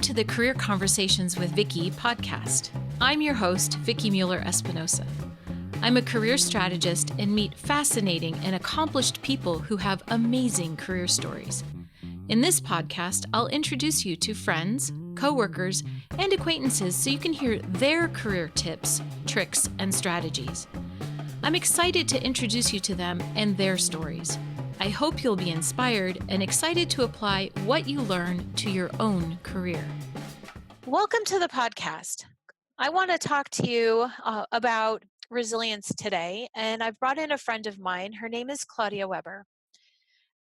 Welcome to the Career Conversations with Vikki podcast. I'm your host, Vikki Mueller-Espinosa. I'm a career strategist and meet fascinating and accomplished people who have amazing career stories. In this podcast, I'll introduce you to friends, coworkers, and acquaintances so you can hear their career tips, tricks, and strategies. I'm excited to introduce you to them and their stories. I hope you'll be inspired and excited to apply what you learn to your own career. Welcome to the podcast. I want to talk to you about resilience today, and I've brought in a friend of mine. Her name is Claudia Weber.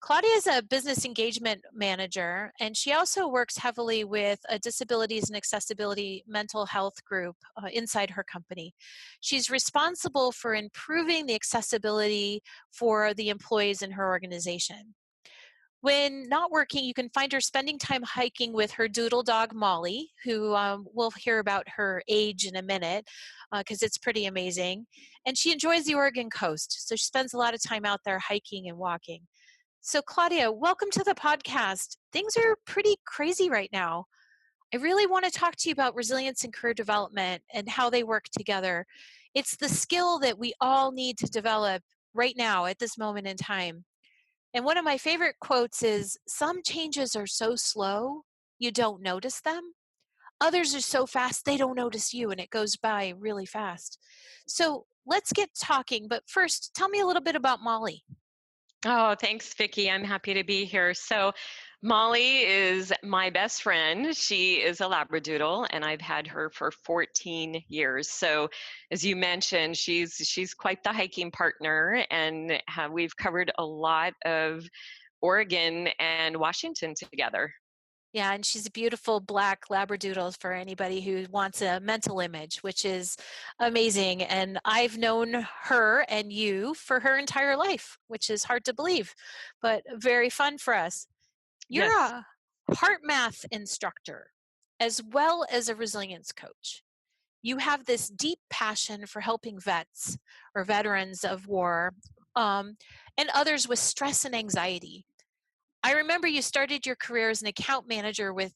Claudia is a business engagement manager, and she also works heavily with a disabilities and accessibility mental health group inside her company. She's responsible for improving the accessibility for the employees in her organization. When not working, you can find her spending time hiking with her doodle dog, Molly, who we'll hear about her age in a minute because it's pretty amazing. And she enjoys the Oregon coast, so she spends a lot of time out there hiking and walking. So Claudia, welcome to the podcast. Things are pretty crazy right now. I really want to talk to you about resilience and career development and how they work together. It's the skill that we all need to develop right now at this moment in time. And one of my favorite quotes is, "Some changes are so slow, you don't notice them. Others are so fast, they don't notice you, and it goes by really fast." So let's get talking. But first, tell me a little bit about Molly. Oh, thanks, Vikki. I'm happy to be here. So, Molly is my best friend. She is a Labradoodle, and I've had her for 14 years. So, as you mentioned, she's quite the hiking partner, and we've covered a lot of Oregon and Washington together. Yeah, and she's a beautiful black Labradoodle for anybody who wants a mental image, which is amazing. And I've known her and you for her entire life, which is hard to believe, but very fun for us. You're Yes. a HeartMath instructor as well as a resilience coach. You have this deep passion for helping vets or veterans of war and others with stress and anxiety. I remember you started your career as an account manager with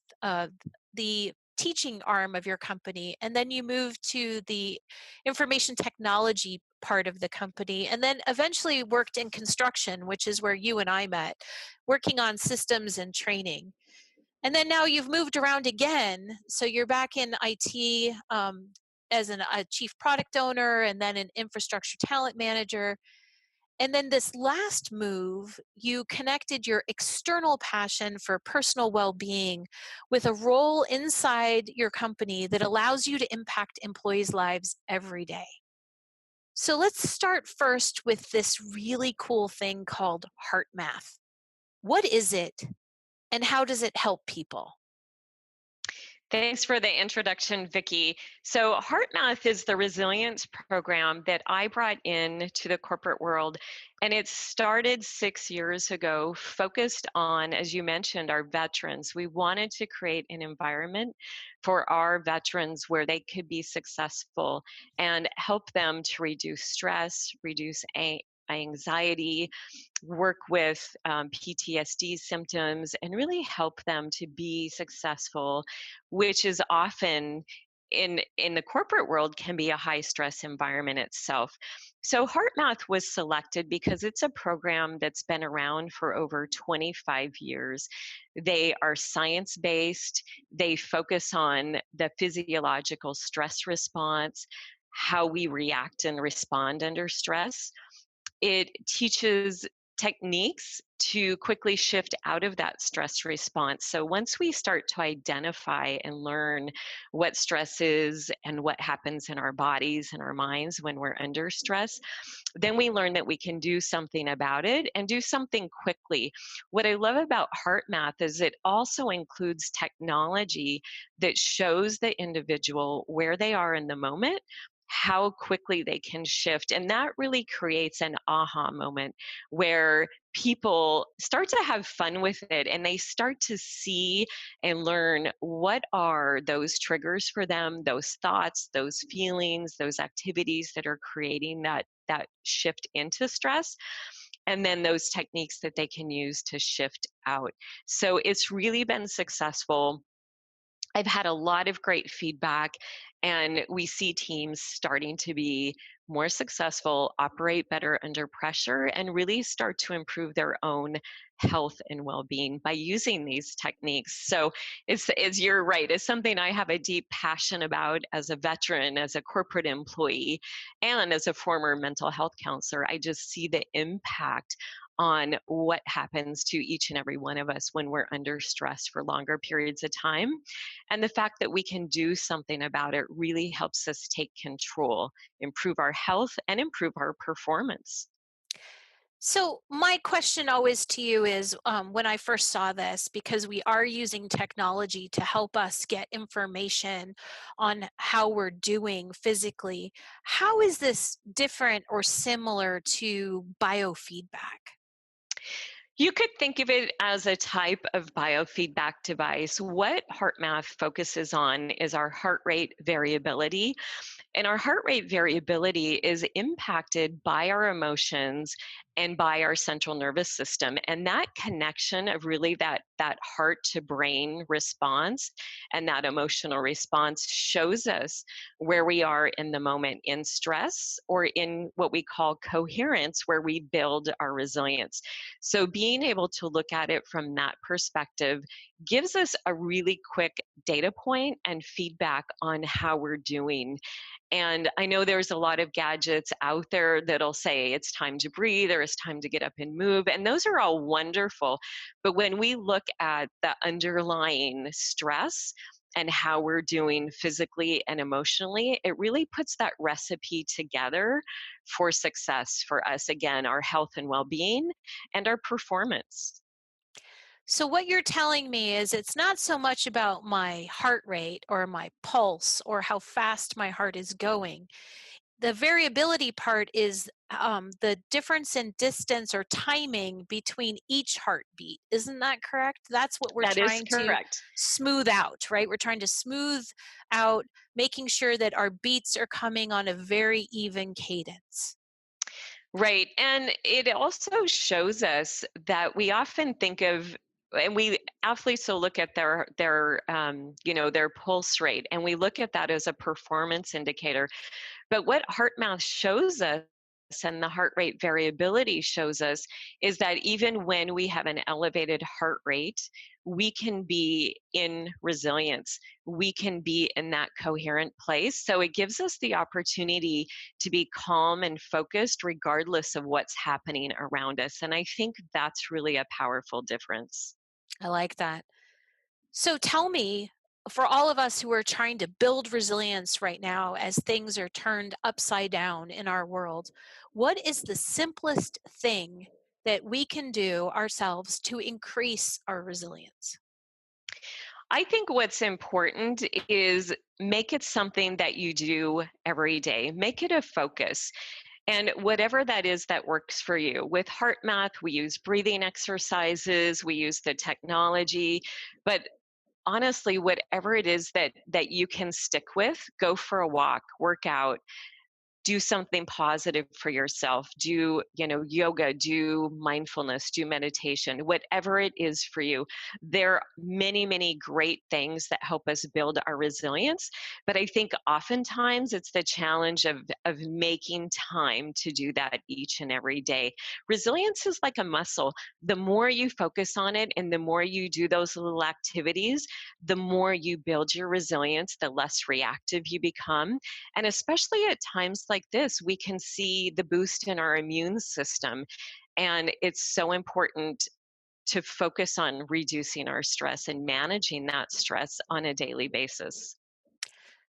the teaching arm of your company, and then you moved to the information technology part of the company, and then eventually worked in construction, which is where you and I met, working on systems and training. And then now you've moved around again, so you're back in IT as a chief product owner, and then an infrastructure talent manager. And then this last move, you connected your external passion for personal well-being with a role inside your company that allows you to impact employees' lives every day. So let's start first with this really cool thing called HeartMath. What is it and how does it help people? Thanks for the introduction, Vikki. So, HeartMath is the resilience program that I brought in to the corporate world, and it started 6 years ago, focused on, as you mentioned, our veterans. We wanted to create an environment for our veterans where they could be successful and help them to reduce stress, reduce anxiety, work with PTSD symptoms, and really help them to be successful, which is often in the corporate world can be a high stress environment itself. So HeartMath was selected because it's a program that's been around for over 25 years. They are science based. They focus on the physiological stress response, how we react and respond under stress. It teaches techniques to quickly shift out of that stress response. So once we start to identify and learn what stress is and what happens in our bodies and our minds when we're under stress, then we learn that we can do something about it and do something quickly. What I love about HeartMath is it also includes technology that shows the individual where they are in the moment, how quickly they can shift. And that really creates an aha moment where people start to have fun with it and they start to see and learn what are those triggers for them, those thoughts, those feelings, those activities that are creating that shift into stress, and then those techniques that they can use to shift out. So it's really been successful. I've had a lot of great feedback, and we see teams starting to be more successful, operate better under pressure, and really start to improve their own health and well-being by using these techniques. So it's you're right. It's something I have a deep passion about as a veteran, as a corporate employee, and as a former mental health counselor. I just see the impact on what happens to each and every one of us when we're under stress for longer periods of time. And the fact that we can do something about it really helps us take control, improve our health, and improve our performance. So, my question always to you is when I first saw this, because we are using technology to help us get information on how we're doing physically, how is this different or similar to biofeedback? You could think of it as a type of biofeedback device. What HeartMath focuses on is our heart rate variability. And our heart rate variability is impacted by our emotions and by our central nervous system. And that connection of really that heart to brain response and that emotional response shows us where we are in the moment in stress or in what we call coherence, where we build our resilience. So being able to look at it from that perspective gives us a really quick data point and feedback on how we're doing. And I know there's a lot of gadgets out there that'll say it's time to breathe or it's time to get up and move. And those are all wonderful. But when we look at the underlying stress and how we're doing physically and emotionally, it really puts that recipe together for success for us. Again, our health and well being and our performance. So, what you're telling me is it's not so much about my heart rate or my pulse or how fast my heart is going. The variability part is the difference in distance or timing between each heartbeat. Isn't that correct? That's what we're That is trying to correct. smooth out, right? We're trying to smooth out, making sure that our beats are coming on a very even cadence. Right. And it also shows us that we often think of, and we athletes will look at their pulse rate, and we look at that as a performance indicator. But what HeartMath shows us and the heart rate variability shows us is that even when we have an elevated heart rate, we can be in resilience. We can be in that coherent place. So it gives us the opportunity to be calm and focused regardless of what's happening around us. And I think that's really a powerful difference. I like that. So tell me, for all of us who are trying to build resilience right now as things are turned upside down in our world, what is the simplest thing that we can do ourselves to increase our resilience? I think what's important is make it something that you do every day. Make it a focus. And whatever that is that works for you. With HeartMath, we use breathing exercises, we use the technology, but honestly, whatever it is that you can stick with, go for a walk, work out, do something positive for yourself, do yoga, do mindfulness, do meditation, whatever it is for you. There are many great things that help us build our resilience, but I think oftentimes it's the challenge of making time to do that each and every day. Resilience is like a muscle. The more you focus on it and the more you do those little activities, the more you build your resilience, the less reactive you become. And especially at times like this, we can see the boost in our immune system. And it's so important to focus on reducing our stress and managing that stress on a daily basis.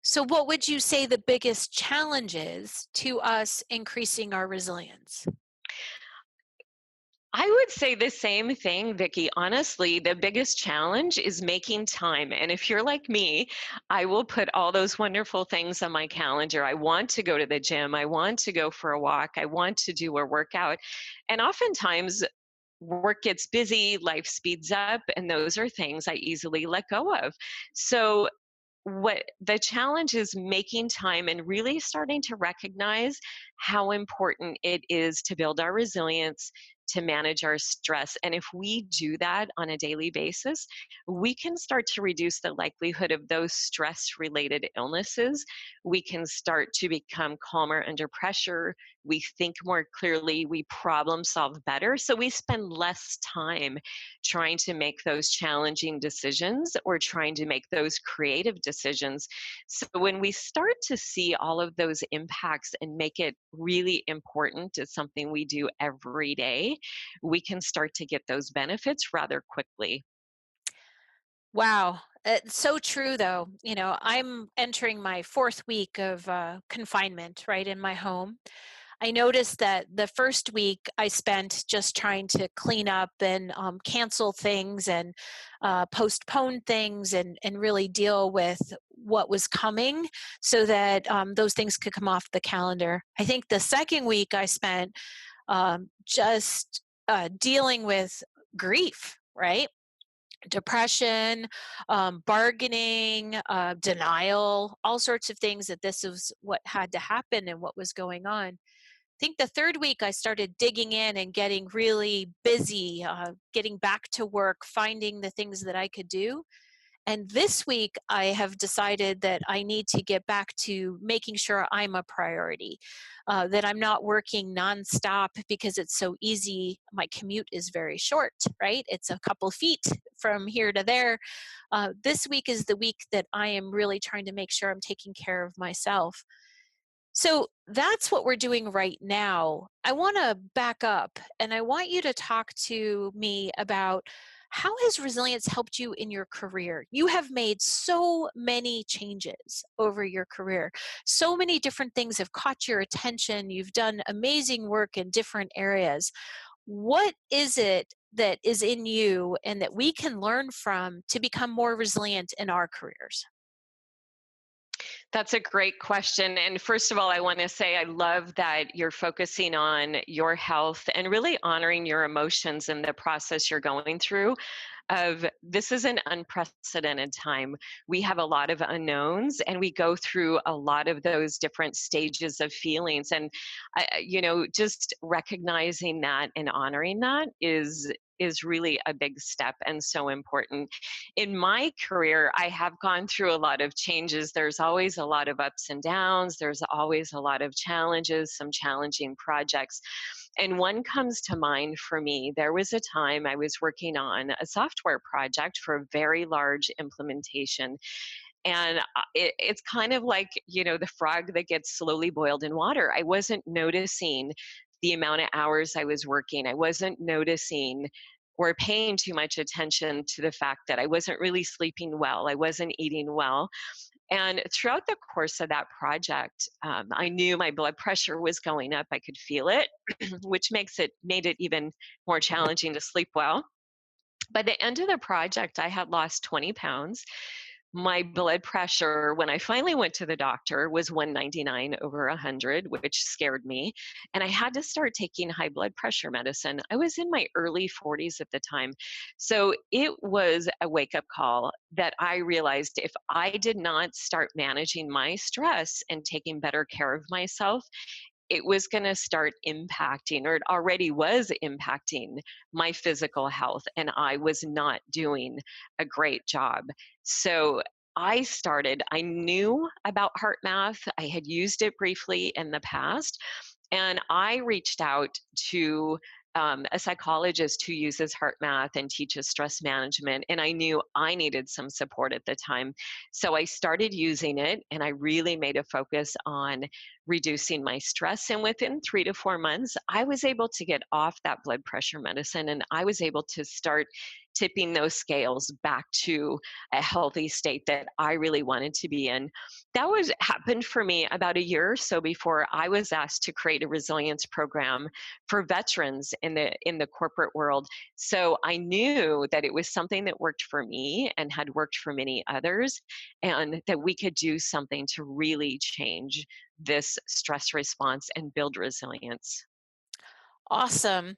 So, what would you say the biggest challenge is to us increasing our resilience? I would say the same thing, Vicki. Honestly, the biggest challenge is making time. And if you're like me, I will put all those wonderful things on my calendar. I want to go to the gym. I want to go for a walk. I want to do a workout. And oftentimes, work gets busy, life speeds up, and those are things I easily let go of. So what the challenge is making time and really starting to recognize how important it is to build our resilience, to manage our stress. And if we do that on a daily basis, we can start to reduce the likelihood of those stress related illnesses. We can start to become calmer under pressure. We think more clearly, we problem solve better. So we spend less time trying to make those challenging decisions or trying to make those creative decisions. So when we start to see all of those impacts and make it really important as something we do every day, we can start to get those benefits rather quickly. Wow. It's so true, though. I'm entering my fourth week of confinement right in my home. I noticed that the first week I spent just trying to clean up and cancel things and postpone things and really deal with what was coming so that those things could come off the calendar. I think the second week I spent just dealing with grief, right? Depression, bargaining, denial, all sorts of things that this was what had to happen and what was going on. I think the third week I started digging in and getting really busy, getting back to work, finding the things that I could do. And this week, I have decided that I need to get back to making sure I'm a priority, that I'm not working nonstop because it's so easy. My commute is very short, right? It's a couple feet from here to there. This week is the week that I am really trying to make sure I'm taking care of myself. So that's what we're doing right now. I want to back up and I want you to talk to me about how has resilience helped you in your career? You have made so many changes over your career. So many different things have caught your attention. You've done amazing work in different areas. What is it that is in you and that we can learn from to become more resilient in our careers? That's a great question. And first of all, I want to say I love that you're focusing on your health and really honoring your emotions in the process you're going through. Of this is an unprecedented time. We have a lot of unknowns and we go through a lot of those different stages of feelings. And just recognizing that and honoring that is really a big step and so important. In my career, I have gone through a lot of changes. There's always a lot of ups and downs. There's always a lot of challenges, some challenging projects. And one comes to mind for me. There was a time I was working on a software project for a very large implementation. And it's kind of like, the frog that gets slowly boiled in water. I wasn't noticing the amount of hours I was working. I wasn't noticing or paying too much attention to the fact that I wasn't really sleeping well. I wasn't eating well. And throughout the course of that project, I knew my blood pressure was going up. I could feel it, which made it even more challenging to sleep well. By the end of the project, I had lost 20 pounds. My blood pressure, when I finally went to the doctor, was 199 over 100, which scared me. And I had to start taking high blood pressure medicine. I was in my early 40s at the time. So it was a wake up call that I realized if I did not start managing my stress and taking better care of myself, it was going to start impacting, or it already was impacting my physical health, and I was not doing a great job. So I knew about HeartMath. I had used it briefly in the past, and I reached out to a psychologist who uses HeartMath and teaches stress management, and I knew I needed some support at the time. So I started using it, and I really made a focus on reducing my stress. And within 3 to 4 months, I was able to get off that blood pressure medicine, and I was able to start tipping those scales back to a healthy state that I really wanted to be in. That was happened for me about a year or so before I was asked to create a resilience program for veterans in the corporate world. So I knew that it was something that worked for me and had worked for many others, and that we could do something to really change this stress response and build resilience. Awesome.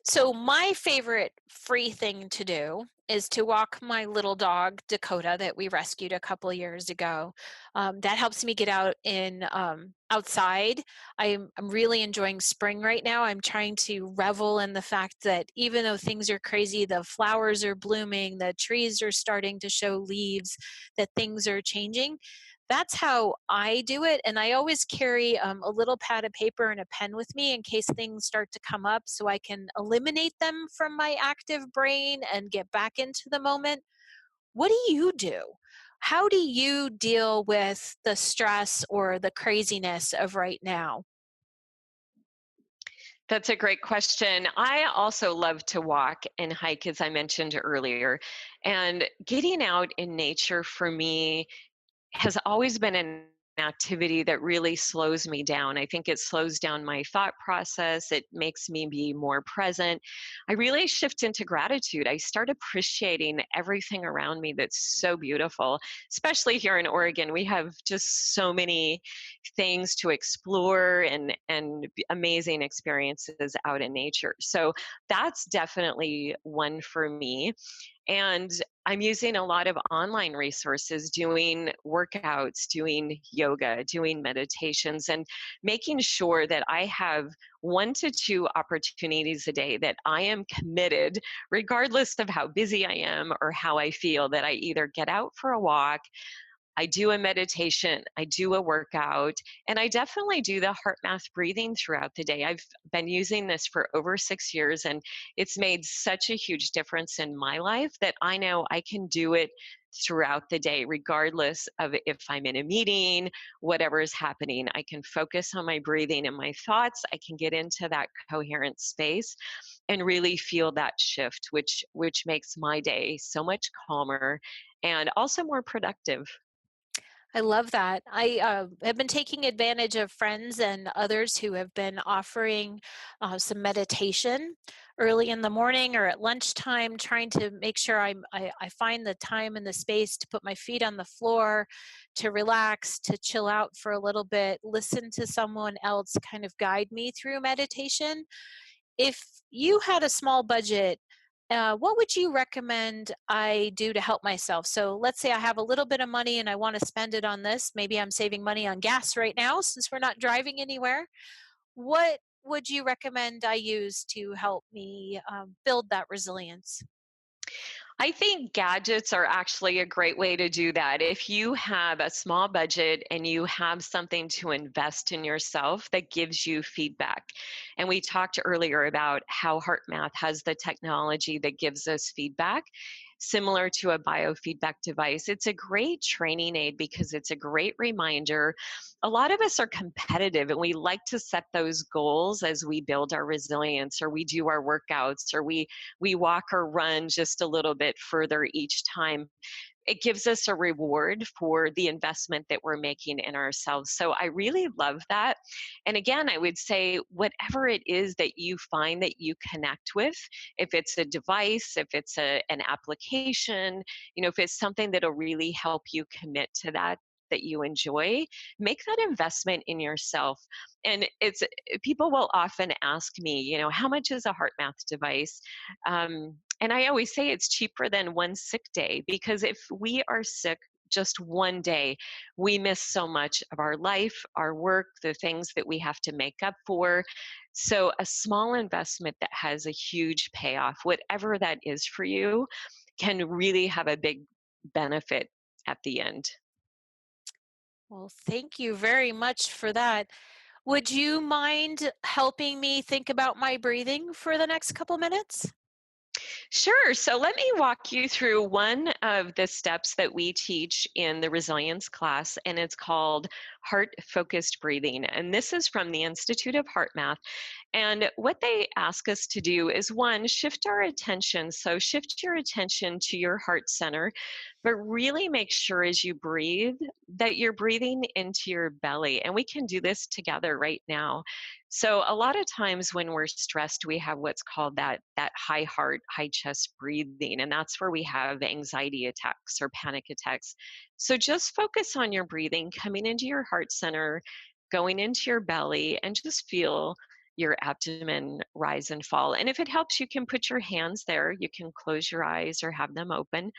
So my favorite free thing to do is to walk my little dog Dakota that we rescued a couple of years ago. That helps me get out in outside. I'm really enjoying spring right now. I'm trying to revel in the fact that even though things are crazy, the flowers are blooming, the trees are starting to show leaves, that things are changing. That's how I do it. And I always carry a little pad of paper and a pen with me in case things start to come up so I can eliminate them from my active brain and get back into the moment. What do you do? How do you deal with the stress or the craziness of right now? That's a great question. I also love to walk and hike, as I mentioned earlier. And getting out in nature for me has always been an activity that really slows me down. I think it slows down my thought process. It makes me be more present. I really shift into gratitude. I start appreciating everything around me that's so beautiful, especially here in Oregon. We have just so many things to explore and amazing experiences out in nature. So that's definitely one for me. And I'm using a lot of online resources, doing workouts, doing yoga, doing meditations, and making sure that I have 1 to 2 opportunities a day that I am committed, regardless of how busy I am or how I feel, that I either get out for a walk, I do a meditation, I do a workout, and I definitely do the HeartMath breathing throughout the day. I've been using this for over 6 years, and it's made such a huge difference in my life that I know I can do it throughout the day, regardless of if I'm in a meeting, whatever is happening. I can focus on my breathing and my thoughts. I can get into that coherent space and really feel that shift, which makes my day so much calmer and also more productive. I love that. I have been taking advantage of friends and others who have been offering some meditation early in the morning or at lunchtime, trying to make sure I find the time and the space to put my feet on the floor, to relax, to chill out for a little bit, listen to someone else kind of guide me through meditation. If you had a small budget, what would you recommend I do to help myself? So let's say I have a little bit of money and I want to spend it on this. Maybe I'm saving money on gas right now since we're not driving anywhere. What would you recommend I use to help me build that resilience? I think gadgets are actually a great way to do that. If you have a small budget and you have something to invest in yourself that gives you feedback. And we talked earlier about how HeartMath has the technology that gives us feedback, similar to a biofeedback device. It's a great training aid because it's a great reminder. A lot of us are competitive and we like to set those goals as we build our resilience or we do our workouts or we walk or run just a little bit further each time. It gives us a reward for the investment that we're making in ourselves. So I really love that. And again, I would say whatever it is that you find that you connect with, if it's a device, if it's an application, if it's something that'll really help you commit to that you enjoy, make that investment in yourself. And it's people will often ask me, how much is a HeartMath device? And I always say it's cheaper than one sick day because if we are sick just one day, we miss so much of our life, our work, the things that we have to make up for. So, a small investment that has a huge payoff, whatever that is for you, can really have a big benefit at the end. Well, thank you very much for that. Would you mind helping me think about my breathing for the next couple minutes? Sure. So let me walk you through one of the steps that we teach in the resilience class, and it's called heart focused breathing. And this is from the Institute of HeartMath. And what they ask us to do is one, shift our attention. So shift your attention to your heart center, but really make sure as you breathe that you're breathing into your belly. And we can do this together right now. So a lot of times when we're stressed, we have what's called that high heart, high chest breathing, and that's where we have anxiety attacks or panic attacks. So just focus on your breathing, coming into your heart center, going into your belly, and just feel your abdomen rise and fall. And if it helps, you can put your hands there. You can close your eyes or have them open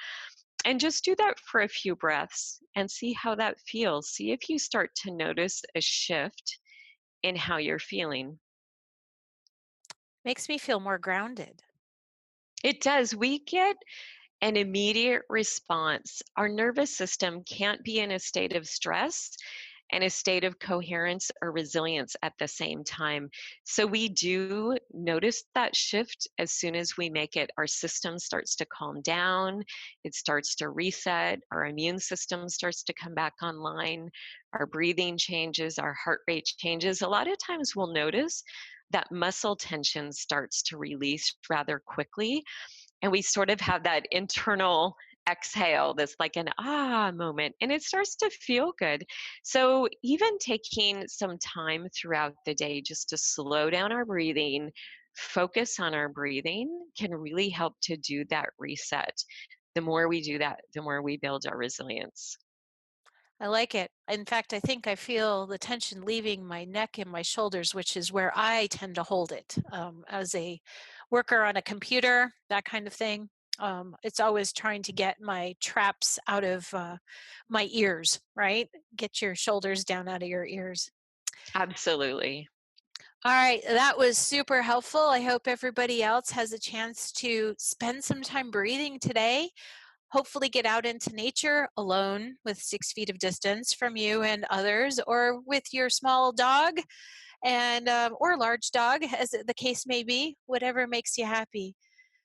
and just do that for a few breaths and see how that feels. See if you start to notice a shift in how you're feeling. Makes me feel more grounded. It does. We get an immediate response. Our nervous system can't be in a state of stress and a state of coherence or resilience at the same time. So we do notice that shift as soon as we make it. Our system starts to calm down, it starts to reset, our immune system starts to come back online, our breathing changes, our heart rate changes. A lot of times we'll notice that muscle tension starts to release rather quickly, and we sort of have that internal exhale, this like an moment, and it starts to feel good. So even taking some time throughout the day just to slow down our breathing, focus on our breathing, can really help to do that reset. The more we do that, the more we build our resilience. I like it. In fact, I think I feel the tension leaving my neck and my shoulders, which is where I tend to hold it. As a worker on a computer, that kind of thing, it's always trying to get my traps out of my ears, right? Get your shoulders down out of your ears. Absolutely. All right, that was super helpful. I hope everybody else has a chance to spend some time breathing today. Hopefully get out into nature alone with 6 feet of distance from you and others, or with your small dog and or large dog, as the case may be, whatever makes you happy.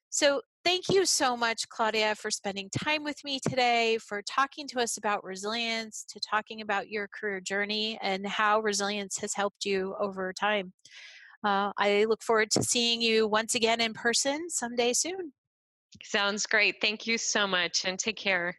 So thank you so much, Claudia, for spending time with me today, for talking to us about resilience, to talking about your career journey and how resilience has helped you over time. I look forward to seeing you once again in person someday soon. Sounds great. Thank you so much and take care.